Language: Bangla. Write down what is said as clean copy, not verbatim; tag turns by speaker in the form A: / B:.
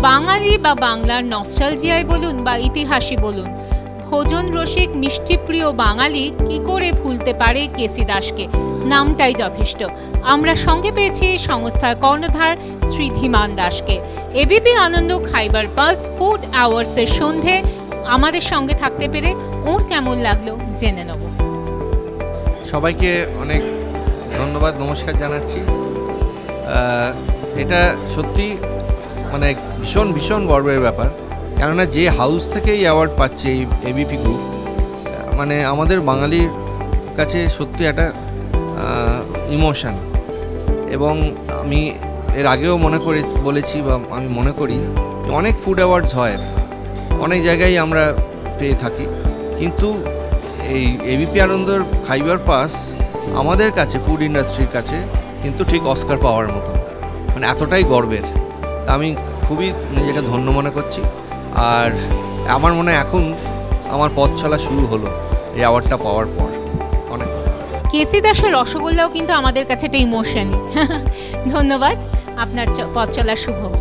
A: বাঙালি বা বাংলার নস্টালজিয়ায় বলুন বা ইতিহাসই বলুন, ভোজন রসিক মিষ্টিপ্রিয় বাঙালি কি করে ভুলতে পারে কেসি দাসকে? নামটাই যথেষ্ট। আমরা সঙ্গে পেয়েছি সংস্থার কর্ণধার শ্রী ধীমান দাসকে। এবিপি আনন্দ খাইবার পাস ফুড আওয়ার্সের সন্ধে আমাদের সঙ্গে থাকতে পেরে ওর কেমন লাগলো জেনে নেব।
B: সবাইকে অনেক ধন্যবাদ, নমস্কার জানাচ্ছি। এটা সত্যি মানে ভীষণ ভীষণ গর্বের ব্যাপার, কেননা যে হাউস থেকে এই অ্যাওয়ার্ড পাচ্ছে এই এবিপি গ্রুপ, মানে আমাদের বাঙালির কাছে সত্যি একটা ইমোশন। এবং আমি এর আগেও বলেছি বা আমি মনে করি অনেক ফুড অ্যাওয়ার্ডস হয়, অনেক জায়গায় আমরা পেয়ে থাকি, কিন্তু এই এবিপি আনন্দর খাইবার পাস আমাদের কাছে ফুড ইন্ডাস্ট্রির কাছে কিন্তু ঠিক অস্কার পাওয়ার মতো, মানে এতটাই গর্বের। আমি খুবই নিজেকে ধন্য মনে করছি। আর আমার মনে হয় এখন আমার পথ চলা শুরু হলো এই অ্যাওয়ার্ডটা পাওয়ার পর। অনেক
A: কেসি দাসের রসগোল্লাও কিন্তু আমাদের কাছে একটা ইমোশন। ধন্যবাদ, আপনার পথ চলা শুভ হোক।